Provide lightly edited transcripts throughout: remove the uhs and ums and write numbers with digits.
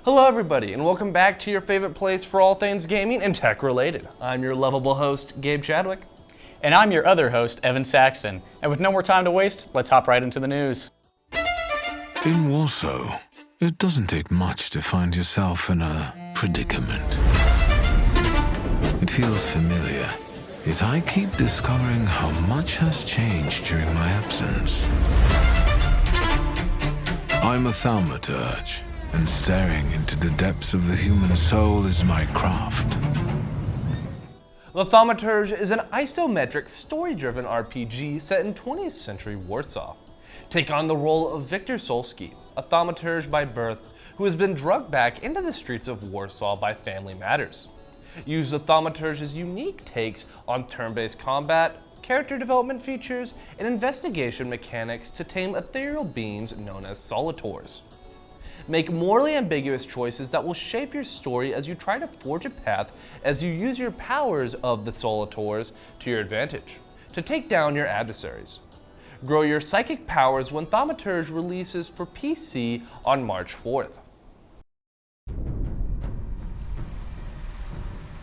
Hello everybody, and welcome back to your favorite place for all things gaming and tech related. I'm your lovable host, Gabe Chadwick. And I'm your other host, Evan Saxton. And with no more time to waste, let's hop right into the news. In Warsaw, it doesn't take much to find yourself in a predicament. It feels familiar, as I keep discovering how much has changed during my absence. I'm a Thaumaturge, and staring into the depths of the human soul is my craft. The Thaumaturge is an isometric, story-driven RPG set in 20th century Warsaw. Take on the role of Victor Solski, a Thaumaturge by birth who has been drugged back into the streets of Warsaw by family matters. Use the Thaumaturge's unique takes on turn-based combat, character development features, and investigation mechanics to tame ethereal beings known as Solitors. Make morally ambiguous choices that will shape your story as you try to forge a path as you use your powers of the Solitors to your advantage, to take down your adversaries. Grow your psychic powers when Thaumaturge releases for PC on March 4th.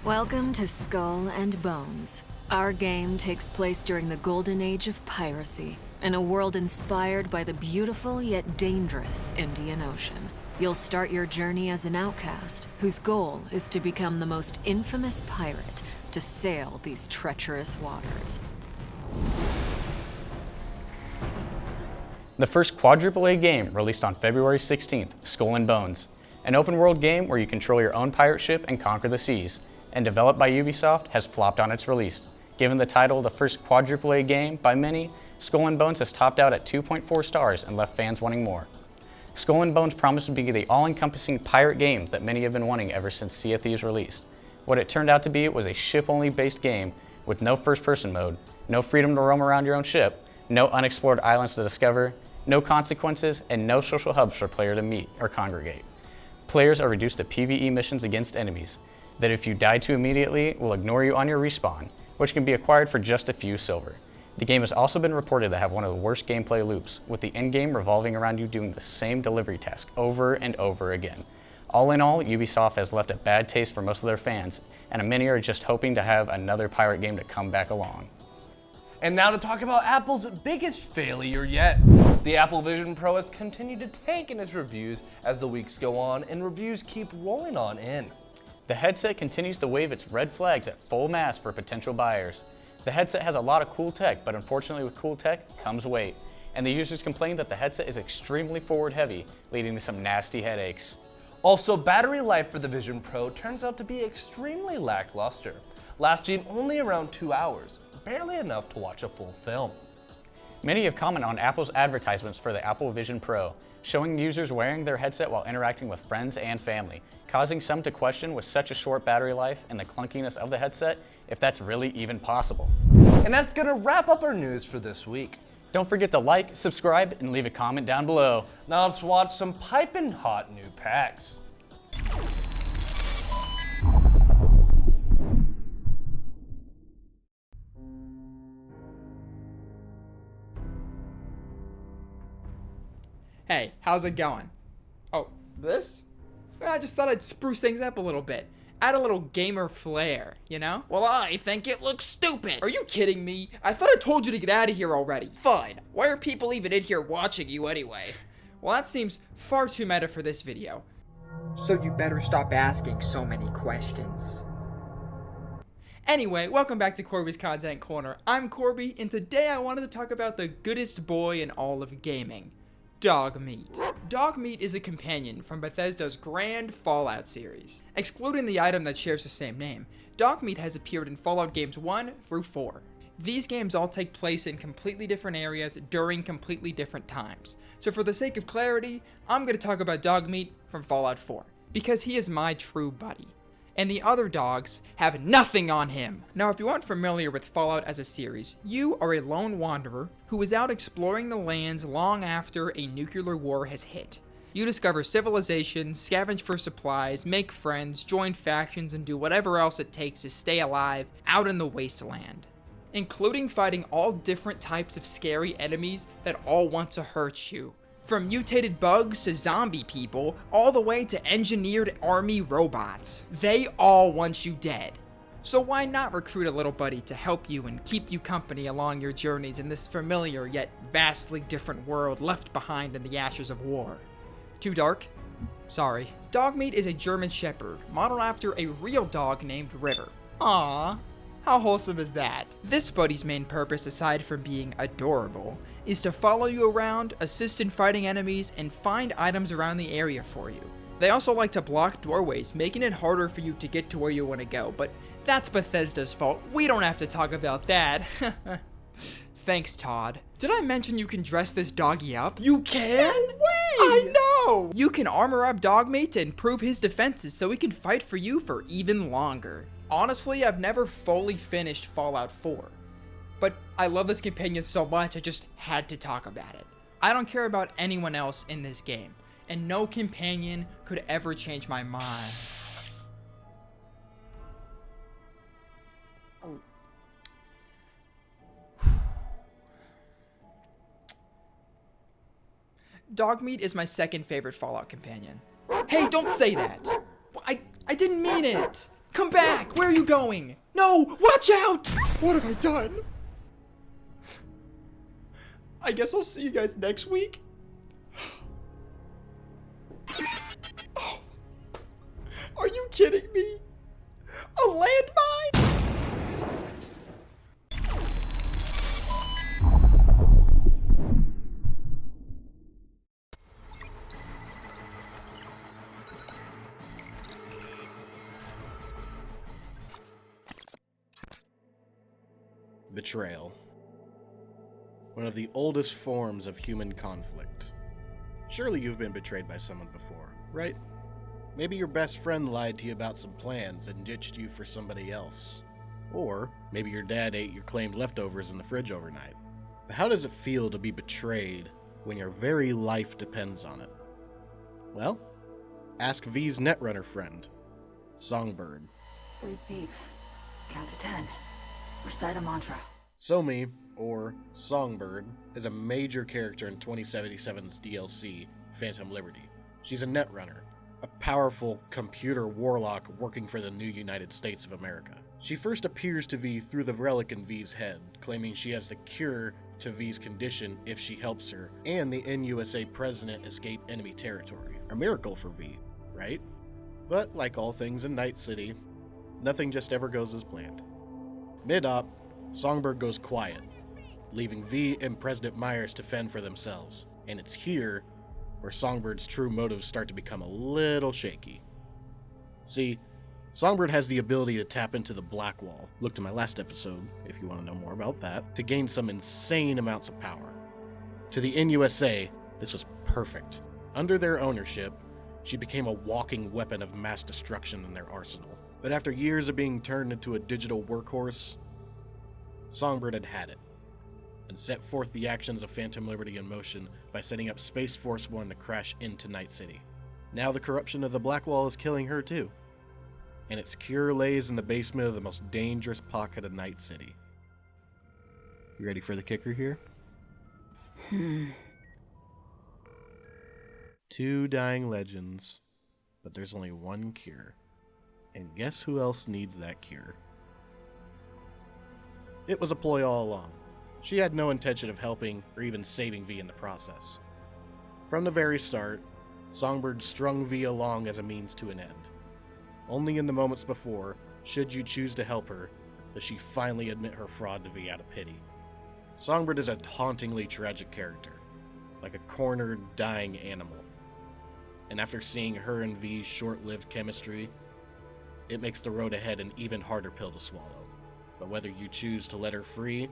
Welcome to Skull and Bones. Our game takes place during the golden age of piracy, in a world inspired by the beautiful yet dangerous Indian Ocean. You'll start your journey as an outcast, whose goal is to become the most infamous pirate to sail these treacherous waters. The first Quadruple-A game released on February 16th, Skull and Bones, an open-world game where you control your own pirate ship and conquer the seas, and developed by Ubisoft, has flopped on its release. Given the title the first Quadruple-A game by many, Skull and Bones has topped out at 2.4 stars and left fans wanting more. Skull and Bones promised to be the all-encompassing pirate game that many have been wanting ever since Sea of Thieves released. What it turned out to be was a ship-only based game with no first-person mode, no freedom to roam around your own ship, no unexplored islands to discover, no consequences, and no social hubs for players to meet or congregate. Players are reduced to PvE missions against enemies that, if you die too immediately, will ignore you on your respawn, which can be acquired for just a few silver. The game has also been reported to have one of the worst gameplay loops, with the endgame revolving around you doing the same delivery task over and over again. All in all, Ubisoft has left a bad taste for most of their fans, and many are just hoping to have another pirate game to come back along. And now to talk about Apple's biggest failure yet. The Apple Vision Pro has continued to tank in its reviews as the weeks go on, and reviews keep rolling on in. The headset continues to wave its red flags at full mast for potential buyers. The headset has a lot of cool tech, but unfortunately with cool tech comes weight. And the users complain that the headset is extremely forward heavy, leading to some nasty headaches. Also, battery life for the Vision Pro turns out to be extremely lackluster, lasting only around 2 hours, barely enough to watch a full film. Many have commented on Apple's advertisements for the Apple Vision Pro, showing users wearing their headset while interacting with friends and family, causing some to question with such a short battery life and the clunkiness of the headset if that's really even possible. And that's gonna wrap up our news for this week. Don't forget to like, subscribe, and leave a comment down below. Now let's watch some piping hot new packs. Hey, how's it going? Oh, this? Well, I just thought I'd spruce things up a little bit. Add a little gamer flair, you know? Well, I think it looks stupid. Are you kidding me? I thought I told you to get out of here already. Fine. Why are people even in here watching you anyway? Well, that seems far too meta for this video. So you better stop asking so many questions. Anyway, welcome back to Corby's Content Corner. I'm Corby, and today I wanted to talk about the goodest boy in all of gaming. Dogmeat. Dogmeat is a companion from Bethesda's grand Fallout series. Excluding the item that shares the same name, Dogmeat has appeared in Fallout games 1 through 4. These games all take place in completely different areas during completely different times. So for the sake of clarity, I'm going to talk about Dogmeat from Fallout 4, because he is my true buddy. And the other dogs have nothing on him. Now, if you aren't familiar with Fallout as a series, you are a lone wanderer who is out exploring the lands long after a nuclear war has hit. You discover civilizations, scavenge for supplies, make friends, join factions, and do whatever else it takes to stay alive out in the wasteland, including fighting all different types of scary enemies that all want to hurt you. From mutated bugs to zombie people, all the way to engineered army robots. They all want you dead. So why not recruit a little buddy to help you and keep you company along your journeys in this familiar yet vastly different world left behind in the ashes of war? Too dark? Sorry. Dogmeat is a German Shepherd, modeled after a real dog named River. Aww. How wholesome is that? This buddy's main purpose, aside from being adorable, is to follow you around, assist in fighting enemies, and find items around the area for you. They also like to block doorways, making it harder for you to get to where you want to go, but that's Bethesda's fault. We don't have to talk about that. Thanks, Todd. Did I mention you can dress this doggy up? You can? No way! I know! You can armor up Dogmeat to improve his defenses so he can fight for you for even longer. Honestly, I've never fully finished Fallout 4. But I love this companion so much, I just had to talk about it. I don't care about anyone else in this game, and no companion could ever change my mind. Dogmeat is my second favorite Fallout companion. Hey, don't say that! I didn't mean it! Come back! Where are you going? No! Watch out! What have I done? I guess I'll see you guys next week. Oh, are you kidding me? A landmine? Betrayal. One of the oldest forms of human conflict. Surely you've been betrayed by someone before, right? Maybe your best friend lied to you about some plans and ditched you for somebody else. Or maybe your dad ate your claimed leftovers in the fridge overnight. But how does it feel to be betrayed when your very life depends on it? Well, ask V's Netrunner friend, Songbird. Breathe deep. Count to 10. Recite a mantra. Somi, or Songbird, is a major character in 2077's DLC, Phantom Liberty. She's a Netrunner, a powerful computer warlock working for the new United States of America. She first appears to V through the relic in V's head, claiming she has the cure to V's condition if she helps her, and the NUSA president escape enemy territory. A miracle for V, right? But like all things in Night City, nothing just ever goes as planned. Mid-op, Songbird goes quiet, leaving V and President Myers to fend for themselves, and it's here where Songbird's true motives start to become a little shaky. See, Songbird has the ability to tap into the Black Wall, look to my last episode if you want to know more about that, to gain some insane amounts of power. To the NUSA, this was perfect. Under their ownership, she became a walking weapon of mass destruction in their arsenal. But after years of being turned into a digital workhorse, Songbird had it, and set forth the actions of Phantom Liberty in motion by setting up Space Force One to crash into Night City. Now the corruption of the Black Wall is killing her too, and its cure lays in the basement of the most dangerous pocket of Night City. You ready for the kicker here? 2 dying legends, but there's only one cure. And guess who else needs that cure? It was a ploy all along. She had no intention of helping or even saving V in the process. From the very start, Songbird strung V along as a means to an end. Only in the moments before, should you choose to help her, does she finally admit her fraud to V out of pity. Songbird is a hauntingly tragic character, like a cornered, dying animal. And after seeing her and V's short-lived chemistry, it makes the road ahead an even harder pill to swallow. But whether you choose to let her free,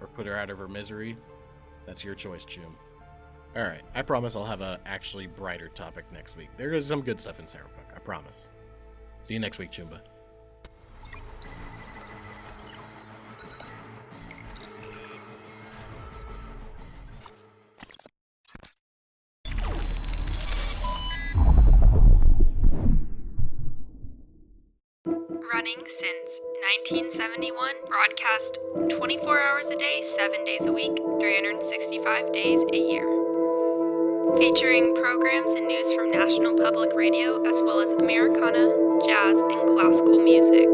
or put her out of her misery, that's your choice, Choom. Alright, I promise I'll have a actually brighter topic next week. There is some good stuff in Cyberpunk, I promise. See you next week, Choomba. Running since 1971, broadcast 24 hours a day, 7 days a week, 365 days a year. featuring programs and news from National Public Radio as well as Americana, jazz, and classical music.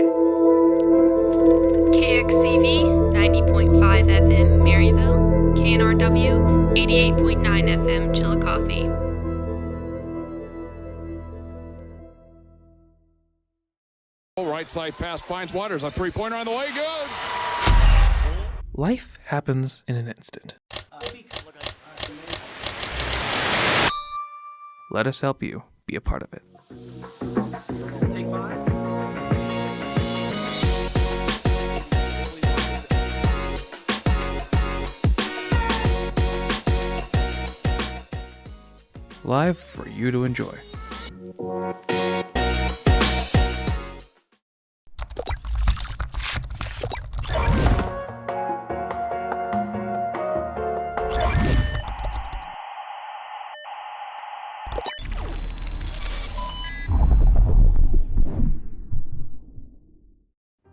KXCV 90.5 FM Maryville, KNRW 88.9 FM Chillicothe. Right side pass finds Waters, a three-pointer on the way, good! Life happens in an instant. Let us help you be a part of it. Take 5. Live for you to enjoy.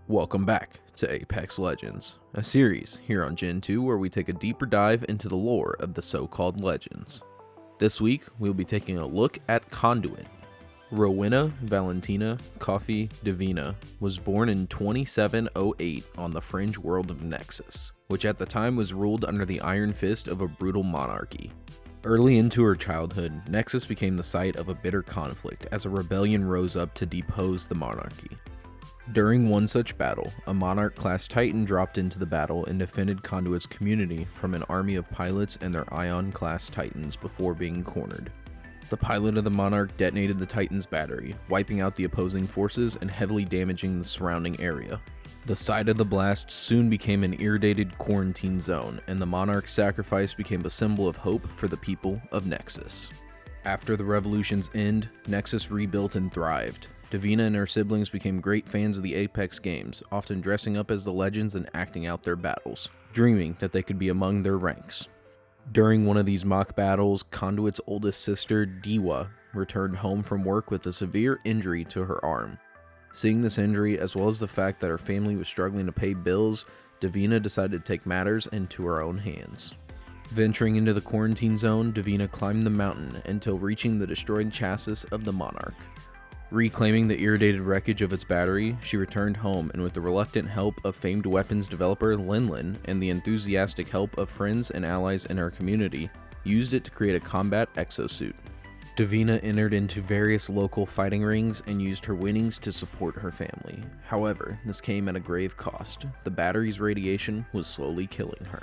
Welcome back to Apex Legends, a series here on Gentoo where we take a deeper dive into the lore of the so-called legends. This week, we'll be taking a look at Conduit. Rowena Valentina Coffee Divina was born in 2708 on the fringe world of Nexus, which at the time was ruled under the iron fist of a brutal monarchy. Early into her childhood, Nexus became the site of a bitter conflict as a rebellion rose up to depose the monarchy. During one such battle, a Monarch-class Titan dropped into the battle and defended Conduit's community from an army of pilots and their Ion-class Titans before being cornered. The pilot of the Monarch detonated the Titan's battery, wiping out the opposing forces and heavily damaging the surrounding area. The site of the blast soon became an irradiated quarantine zone, and the Monarch's sacrifice became a symbol of hope for the people of Nexus. After the revolution's end, Nexus rebuilt and thrived. Divina and her siblings became great fans of the Apex games, often dressing up as the legends and acting out their battles, dreaming that they could be among their ranks. During one of these mock battles, Conduit's oldest sister, Diwa, returned home from work with a severe injury to her arm. Seeing this injury, as well as the fact that her family was struggling to pay bills, Divina decided to take matters into her own hands. Venturing into the quarantine zone, Divina climbed the mountain until reaching the destroyed chassis of the Monarch. Reclaiming the irradiated wreckage of its battery, she returned home and with the reluctant help of famed weapons developer Linlin and the enthusiastic help of friends and allies in her community, used it to create a combat exosuit. Divina entered into various local fighting rings and used her winnings to support her family. However, this came at a grave cost. The battery's radiation was slowly killing her.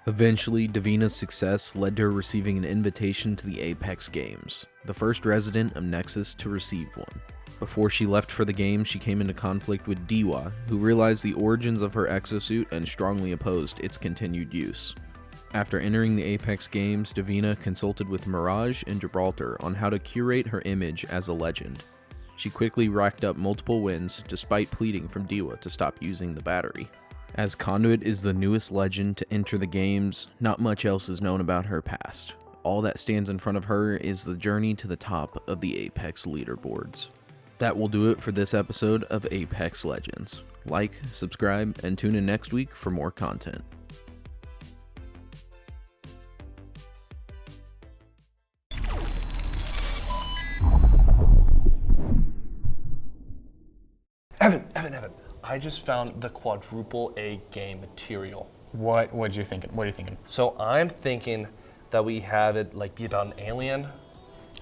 Eventually, Divina's success led to her receiving an invitation to the Apex Games, the first resident of Nexus to receive one. Before she left for the game, she came into conflict with Diwa, who realized the origins of her exosuit and strongly opposed its continued use. After entering the Apex Games, Divina consulted with Mirage and Gibraltar on how to curate her image as a legend. She quickly racked up multiple wins, despite pleading from Diwa to stop using the battery. As Conduit is the newest legend to enter the games, not much else is known about her past. All that stands in front of her is the journey to the top of the Apex leaderboards. That will do it for this episode of Apex Legends. Like, subscribe, and tune in next week for more content. Evan. I just found the Quadruple-A Game material. What are you thinking? So I'm thinking that we have it like be about an alien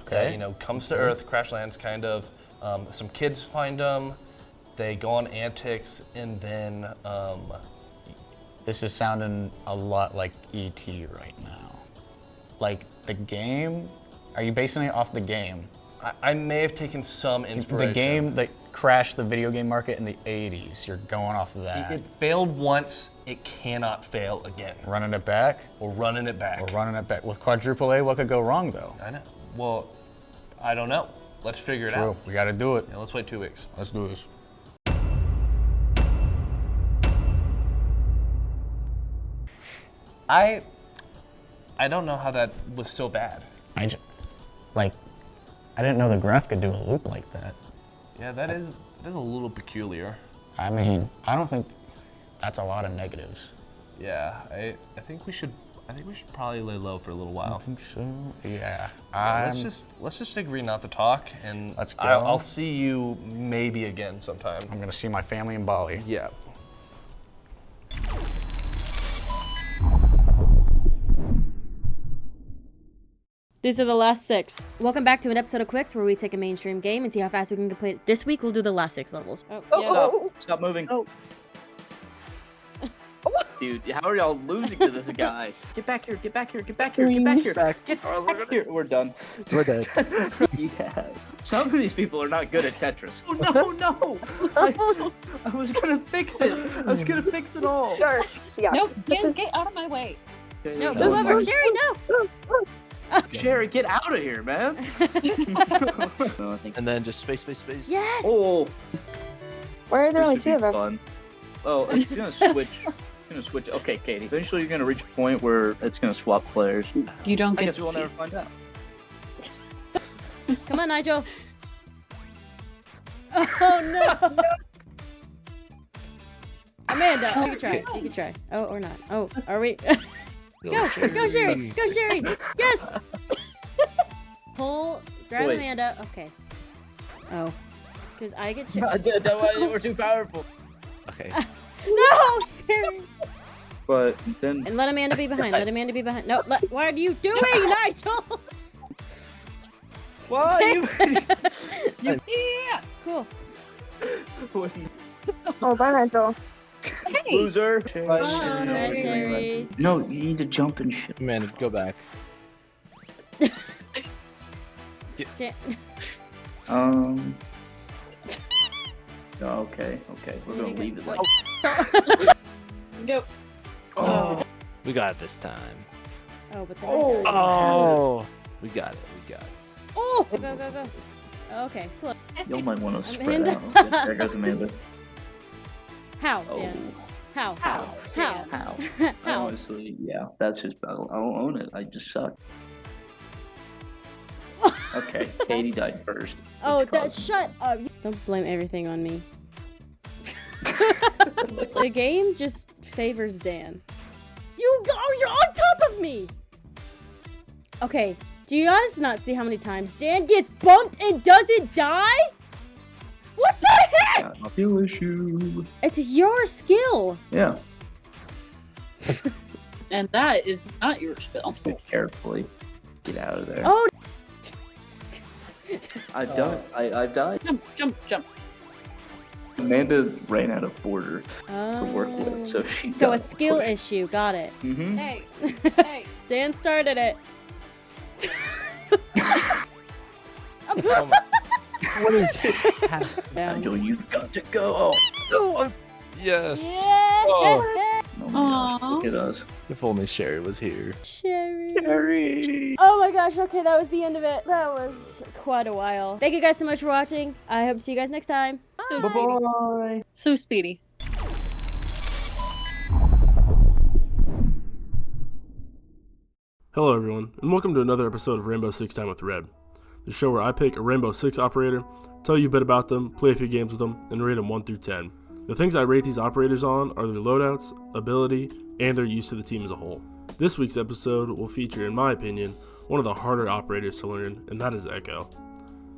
that comes to Earth, crash lands, kind of. Some kids find them, they go on antics, and then This is sounding a lot like E.T. right now. Like the game. Are you basing it off the game? I may have taken some inspiration. The game that crashed the video game market in the 80s. You're going off of that. It failed once, it cannot fail again. Running it back? We're running it back. With Quadruple-A, what could go wrong though? I know. Well, I don't know. Let's figure it out. We gotta do it. Yeah, let's wait 2 weeks. Let's do this. I don't know how that was so bad. I didn't know the graph could do a loop like that. Yeah, that's a little peculiar. I mean, I don't think that's a lot of negatives. Yeah, I think we should I think we should probably lay low for a little while. I think so. Yeah. Let's just agree not to talk, and let's go. I'll see you maybe again sometime. I'm gonna see my family in Bali. Yeah. These are the last 6. Welcome back to an episode of Quix, where we take a mainstream game and see how fast we can complete it. This week, we'll do the last 6 levels. Stop moving. Dude, how are y'all losing to this guy? Get back here, get back here, get back here, get back here. Get back here. We're done. We're dead. Yes. Some of these people are not good at Tetris. Oh, no. I was going to fix it. I was going to fix it all. Sure. Yeah. No, get out of my way. Okay, No, move over. Sherry, no. Sherry, get out of here, man. And then just space. Yes. Oh. Why are there This only would 2 be of them? fun. Oh, it's gonna switch. Okay, Katie. Eventually, you're gonna reach a point where it's gonna swap players. You don't I get guess to we'll see. never find out. Come on, Nigel. Oh, no. Amanda, you can try. You can try. Oh, or not. Oh, are we? Go, Sherry. Go, Sherry. Yes. Pull, grab Wait. Amanda. Okay. Oh. Because I get Sherry. We're too powerful. Okay. No, Sherry. But then. And let Amanda be behind. Let Amanda be behind. No, what are you doing, Nigel? Why? Yeah. Cool. Oh, bye, Nigel. Hey. Loser. Bye, Sherry. No, you need to jump and shit. Man, go back. Okay. We're gonna leave it like. Go. Oh. We got it this time. Oh, but Oh. We got it. Oh! Go. Okay, cool. Y'all might want to spread Amanda. out. Okay, there goes Amanda. How, Oh. Dan? How? How? Honestly, yeah, that's just battle. I don't own it. I just suck. Okay, Katie died first. Oh, shut up. Don't blame everything on me. The game just favors Dan. You're on top of me! Okay, do you guys not see how many times Dan gets bumped and doesn't die? What the heck? Not your issue. It's your skill. Yeah. And that is not your skill. Pick carefully. Get out of there. Oh. I've died. I've died. Jump. Amanda ran out of border to work with, so she. So got a skill pushed. issue. Got it. Mm-hmm. Hey. Dan started it. What is it? Nigel, you've got to go. Yes. Yeah. Oh my gosh, look at us. If only Sherry was here. Sherry. Oh my gosh, okay, that was the end of it. That was quite a while. Thank you guys so much for watching. I hope to see you guys next time. Bye-bye. So speedy. Hello everyone, and welcome to another episode of Rainbow Six Time with Red, the show where I pick a Rainbow Six operator, tell you a bit about them, play a few games with them, and rate them 1 through 10. The things I rate these operators on are their loadouts, ability, and their use to the team as a whole. This week's episode will feature, in my opinion, one of the harder operators to learn, and that is Echo.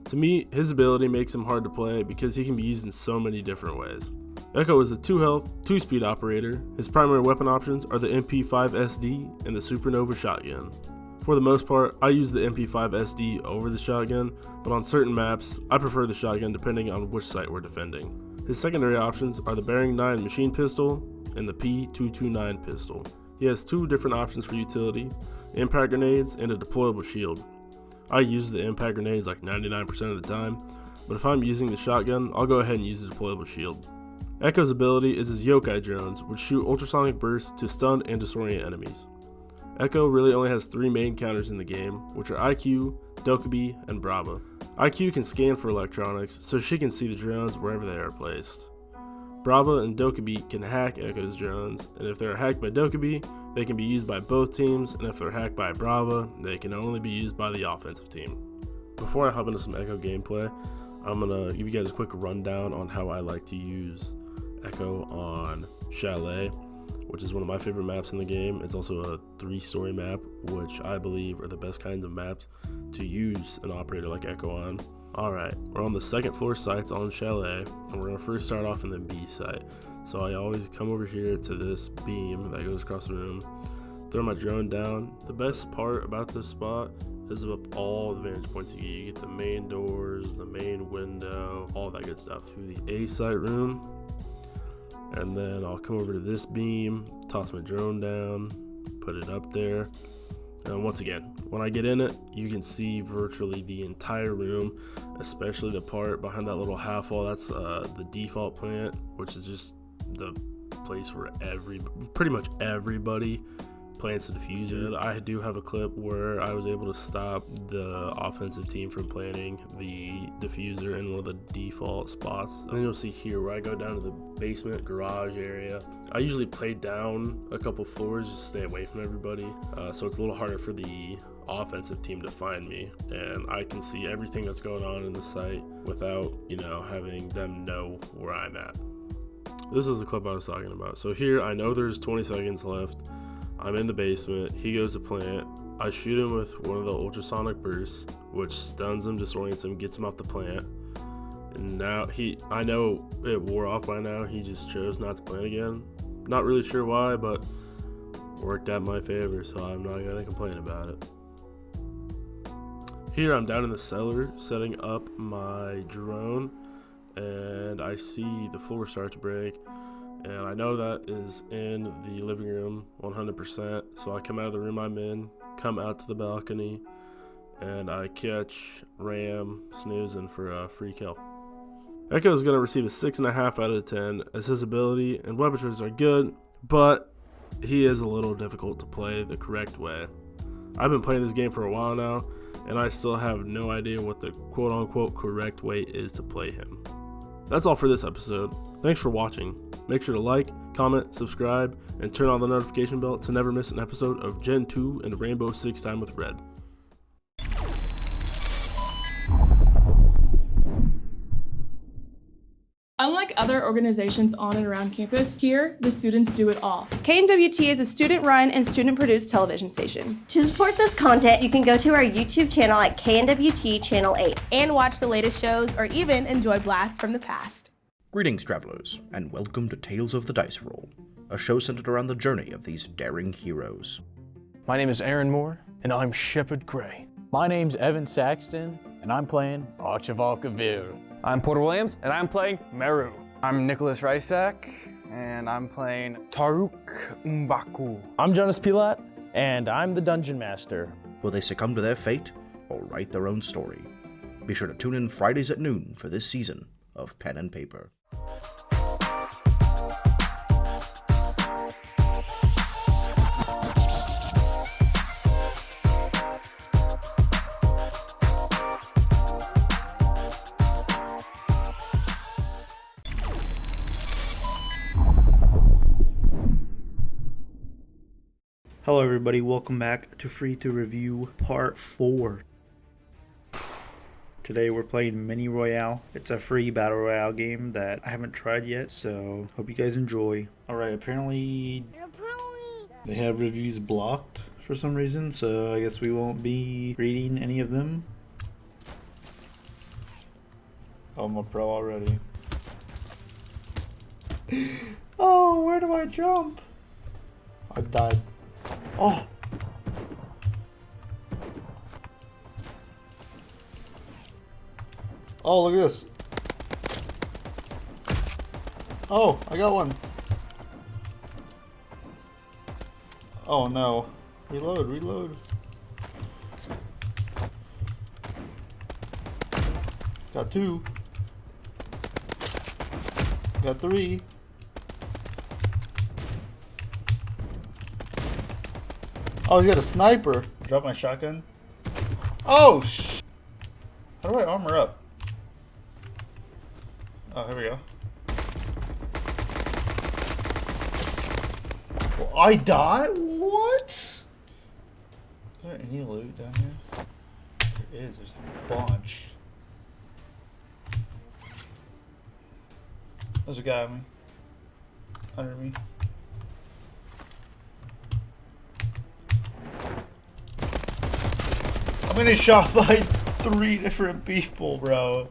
To me, his ability makes him hard to play because he can be used in so many different ways. Echo is a 2 health, 2 speed operator. His primary weapon options are the MP5 SD and the Supernova shotgun. For the most part, I use the MP5 SD over the shotgun, but on certain maps, I prefer the shotgun depending on which site we're defending. His secondary options are the Bearing 9 machine pistol and the P229 pistol. He has 2 different options for utility, impact grenades and a deployable shield. I use the impact grenades like 99% of the time, but if I'm using the shotgun, I'll go ahead and use the deployable shield. Echo's ability is his yokai drones, which shoot ultrasonic bursts to stun and disorient enemies. Echo really only has 3 main counters in the game, which are IQ, Dokkaebi, and Brava. IQ can scan for electronics, so she can see the drones wherever they are placed. Brava and Dokkaebi can hack Echo's drones, and if they're hacked by Dokkaebi, they can be used by both teams, and if they're hacked by Brava, they can only be used by the offensive team. Before I hop into some Echo gameplay, I'm going to give you guys a quick rundown on how I like to use Echo on Chalet, which is one of my favorite maps in the game. It's also a 3-story map, which I believe are the best kinds of maps to use an operator like Echo on. Alright, we're on the second floor sites on Chalet, and we're going to first start off in the B site. So I always come over here to this beam that goes across the room, throw my drone down. The best part about this spot is of all the vantage points you get. You get the main doors, the main window, all that good stuff. Through the A site room, and then I'll come over to this beam, toss my drone down, put it up there. And once again, when I get in it, you can see virtually the entire room, especially the part behind that little half wall. That's the default plant, which is just the place where pretty much everybody plants the diffuser. I do have a clip where I was able to stop the offensive team from planting the diffuser in one of the default spots. And then you'll see here where I go down to the basement garage area. I usually play down a couple floors just to stay away from everybody, so it's a little harder for the offensive team to find me, and I can see everything that's going on in the site without, having them know where I'm at. This is the clip I was talking about. So here, I know there's 20 seconds left. I'm in the basement. He goes to plant. I shoot him with one of the ultrasonic bursts, which stuns him, disorients him, gets him off the plant. And now I know it wore off by now. He just chose not to plant again. Not really sure why, but worked out in my favor, so I'm not gonna complain about it. Here I'm down in the cellar setting up my drone, and I see the floor start to break. And I know that is in the living room 100%, so I come out of the room I'm in, come out to the balcony, and I catch Ram snoozing for a free kill. Echo is going to receive a 6.5 out of 10, as his ability and weapon choices are good, but he is a little difficult to play the correct way. I've been playing this game for a while now, and I still have no idea what the quote-unquote correct way is to play him. That's all for this episode. Thanks for watching. Make sure to like, comment, subscribe, and turn on the notification bell to never miss an episode of Gen 2 and Rainbow Six Time with Red. Unlike other organizations on and around campus, here, the students do it all. KNWT is a student-run and student-produced television station. To support this content, you can go to our YouTube channel at KNWT Channel 8. And watch the latest shows or even enjoy blasts from the past. Greetings, travelers, and welcome to Tales of the Dice Roll, a show centered around the journey of these daring heroes. My name is Aaron Moore, and I'm Shepard Gray. My name's Evan Saxton, and I'm playing Archibald Kavir. I'm Porter Williams, and I'm playing Meru. I'm Nicholas Rysak, and I'm playing Taruk Mbaku. I'm Jonas Pilat, and I'm the Dungeon Master. Will they succumb to their fate, or write their own story? Be sure to tune in Fridays at noon for this season of Pen and Paper. Hello everybody, welcome back to Free to Review Part 4. Today we're playing Mini Royale. It's a free battle royale game that I haven't tried yet, so hope you guys enjoy. Alright, apparently they have reviews blocked for some reason, so I guess we won't be reading any of them. Oh, I'm a pro already. Oh, where do I jump? I died. Oh! Oh, look at this. Oh, I got one. Oh no. Reload, reload. Got 2. Got 3. Oh, he's got a sniper. Drop my shotgun. Oh, how do I armor up? Oh, here we go. Well, I die? What? Is there any loot down here? There is. There's a bunch. There's a guy on me. Under me. I'm getting shot by 3 different people, bro.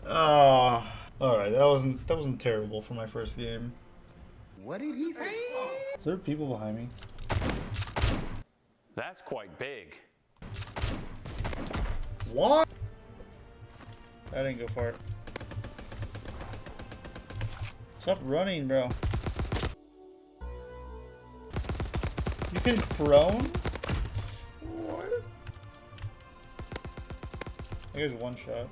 All right, that wasn't terrible for my first game. What did he say? Is there people behind me? That's quite big. What? I didn't go far. Stop running, bro. You can prone? What? I guess one shot.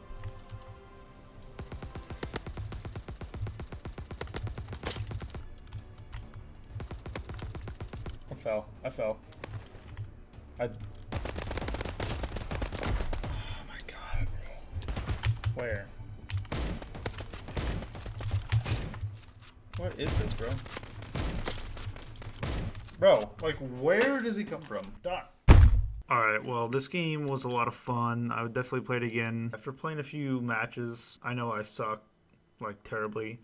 I fell. Oh my god, bro. Where? What is this, bro? Bro, like, where does he come from? Dot. Alright, well, this game was a lot of fun. I would definitely play it again. After playing a few matches, I know I suck, like, terribly,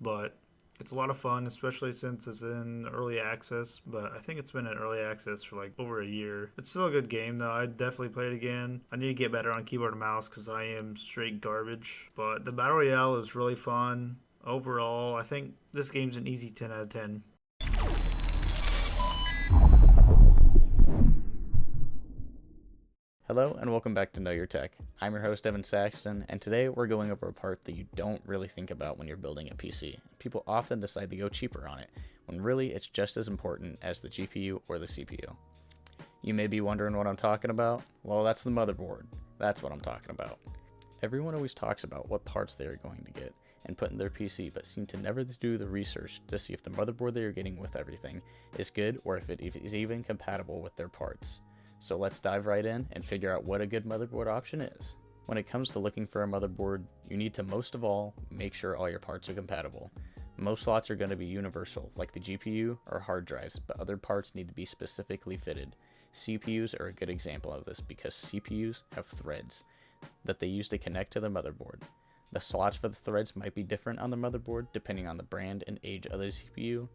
but it's a lot of fun, especially since it's in early access, but I think it's been in early access for like over a year. It's still a good game though. I'd definitely play it again. I need to get better on keyboard and mouse because I am straight garbage. But the Battle Royale is really fun. Overall, I think this game's an easy 10 out of 10. Hello and welcome back to Know Your Tech. I'm your host Evan Saxton, and today we're going over a part that you don't really think about when you're building a PC. People often decide to go cheaper on it, when really it's just as important as the GPU or the CPU. You may be wondering what I'm talking about. Well, that's the motherboard. That's what I'm talking about. Everyone always talks about what parts they are going to get and put in their PC, but seem to never do the research to see if the motherboard they are getting with everything is good or if it is even compatible with their parts. So let's dive right in and figure out what a good motherboard option is. When it comes to looking for a motherboard, you need to most of all make sure all your parts are compatible. Most slots are going to be universal, like the GPU or hard drives, but other parts need to be specifically fitted. CPUs are a good example of this because CPUs have threads that they use to connect to the motherboard. The slots for the threads might be different on the motherboard depending on the brand and age of the CPU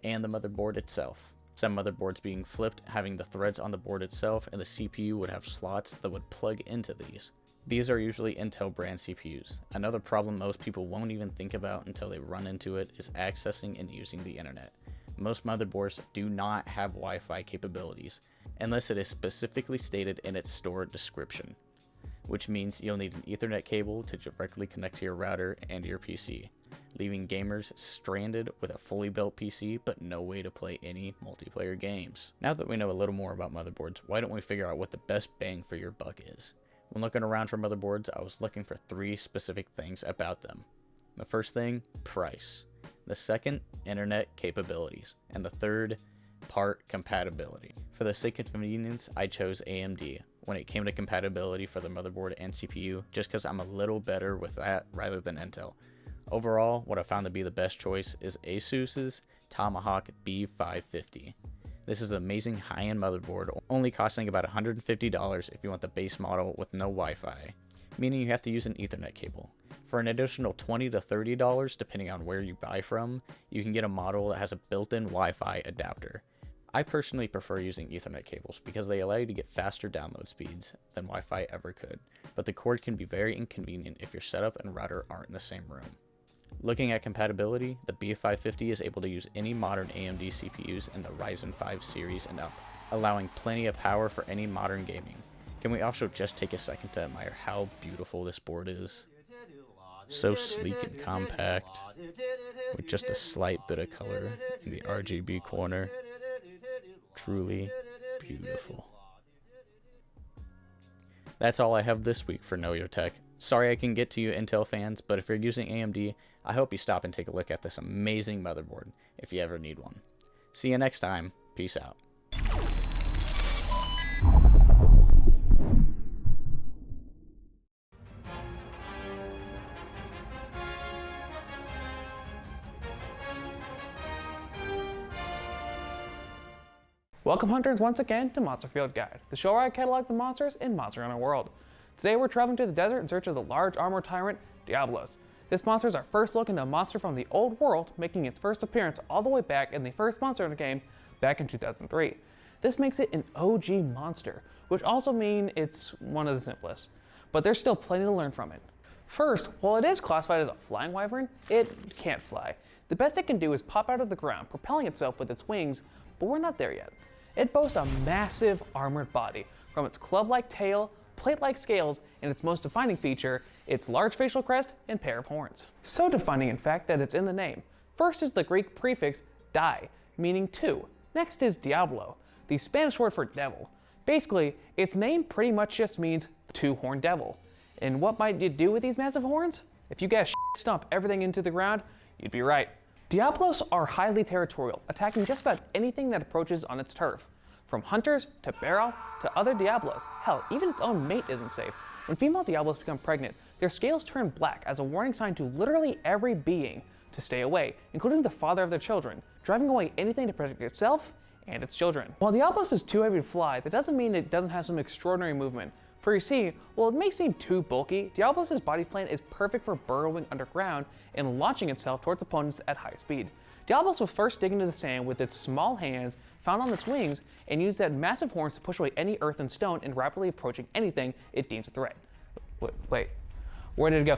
and the motherboard itself. Some motherboards being flipped, having the threads on the board itself, and the CPU would have slots that would plug into these. These are usually Intel brand CPUs. Another problem most people won't even think about until they run into it is accessing and using the internet. Most motherboards do not have Wi-Fi capabilities, unless it is specifically stated in its store description, which means you'll need an Ethernet cable to directly connect to your router and your PC, leaving gamers stranded with a fully built PC but no way to play any multiplayer games. Now that we know a little more about motherboards, why don't we figure out what the best bang for your buck is? When looking around for motherboards, I was looking for 3 specific things about them. The first thing, price. The second, internet capabilities. And the third, part compatibility. For the sake of convenience, I chose AMD when it came to compatibility for the motherboard and CPU, just because I'm a little better with that rather than Intel. Overall, what I found to be the best choice is ASUS's Tomahawk B550. This is an amazing high-end motherboard, only costing about $150 if you want the base model with no Wi-Fi, meaning you have to use an Ethernet cable. For an additional $20 to $30, depending on where you buy from, you can get a model that has a built-in Wi-Fi adapter. I personally prefer using Ethernet cables because they allow you to get faster download speeds than Wi-Fi ever could, but the cord can be very inconvenient if your setup and router aren't in the same room. Looking at compatibility, the B550 is able to use any modern AMD CPUs in the Ryzen 5 series and up, allowing plenty of power for any modern gaming. Can we also just take a second to admire how beautiful this board is? So sleek and compact, with just a slight bit of color in the RGB corner. Truly beautiful. That's all I have this week for Know Your Tech. Sorry I can get to you Intel fans, but if you're using AMD, I hope you stop and take a look at this amazing motherboard if you ever need one. See you next time. Peace out. Welcome hunters once again to Monster Field Guide, the show where I catalog the monsters in Monster Hunter World. Today we're traveling to the desert in search of the large armored tyrant, Diablos. This monster is our first look into a monster from the old world, making its first appearance all the way back in the first Monster Hunter game back in 2003. This makes it an OG monster, which also means it's one of the simplest. But there's still plenty to learn from it. First, while it is classified as a flying wyvern, it can't fly. The best it can do is pop out of the ground, propelling itself with its wings, but we're not there yet. It boasts a massive armored body, from its club-like tail, plate-like scales, and its most defining feature, its large facial crest and pair of horns. So defining, in fact, that it's in the name. First is the Greek prefix die, meaning two. Next is Diablo, the Spanish word for devil. Basically, its name pretty much just means two-horned devil. And what might you do with these massive horns? If you guys stomp everything into the ground, you'd be right. Diablos are highly territorial, attacking just about anything that approaches on its turf. From hunters to barrel to other Diablos. Hell, even its own mate isn't safe. When female Diablos become pregnant, their scales turn black as a warning sign to literally every being to stay away, including the father of their children, driving away anything to protect itself and its children. While Diablos is too heavy to fly, that doesn't mean it doesn't have some extraordinary movement. For you see, while it may seem too bulky, Diablos' body plan is perfect for burrowing underground and launching itself towards opponents at high speed. Diablos will first dig into the sand with its small hands found on its wings and use that massive horns to push away any earth and stone in rapidly approaching anything it deems a threat. Wait, where did it go?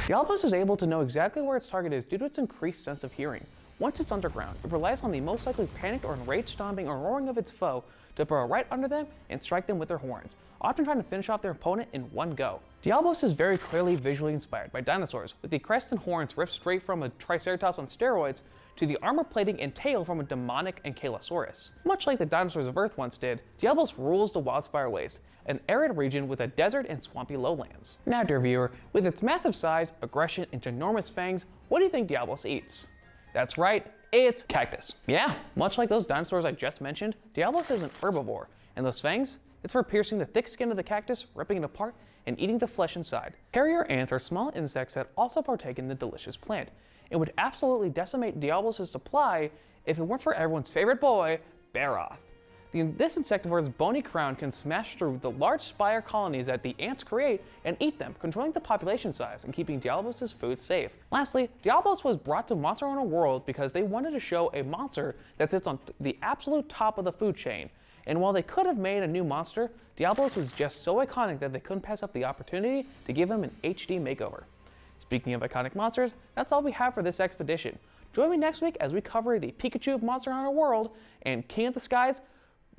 Diablos is able to know exactly where its target is due to its increased sense of hearing. Once it's underground, it relies on the most likely panicked or enraged stomping or roaring of its foe to burrow right under them and strike them with their horns, often trying to finish off their opponent in one go. Diablos is very clearly visually inspired by dinosaurs, with the crest and horns ripped straight from a Triceratops on steroids to the armor plating and tail from a demonic Ankylosaurus. Much like the dinosaurs of Earth once did, Diablos rules the Wildspire Waste, an arid region with a desert and swampy lowlands. Now, dear viewer, with its massive size, aggression, and ginormous fangs, what do you think Diablos eats? That's right, it's cactus. Yeah, much like those dinosaurs I just mentioned, Diablos is an herbivore, and those fangs, it's for piercing the thick skin of the cactus, ripping it apart, and eating the flesh inside. Carrier ants are small insects that also partake in the delicious plant. It would absolutely decimate Diablos' supply if it weren't for everyone's favorite boy, Baroth. This insectivore's bony crown can smash through the large spire colonies that the ants create and eat them, controlling the population size and keeping Diablos' food safe. Lastly, Diablos was brought to Monster Hunter World because they wanted to show a monster that sits on the absolute top of the food chain. And while they could have made a new monster, Diablos was just so iconic that they couldn't pass up the opportunity to give him an HD makeover. Speaking of iconic monsters, that's all we have for this expedition. Join me next week as we cover the Pikachu of Monster Hunter World and King of the Skies,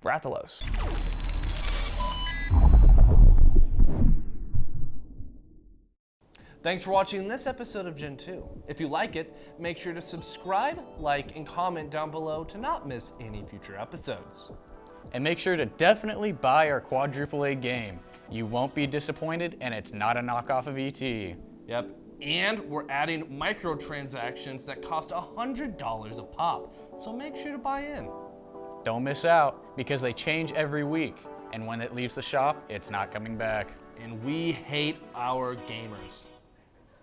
Rathalos. Thanks for watching this episode of Gentoo. If you like it, make sure to subscribe, like, and comment down below to not miss any future episodes. And make sure to definitely buy our Quadruple-A game. You won't be disappointed, and it's not a knockoff of ET. Yep, and we're adding microtransactions that cost $100 a pop, so make sure to buy in. Don't miss out, because they change every week, and when it leaves the shop, it's not coming back. And we hate our gamers.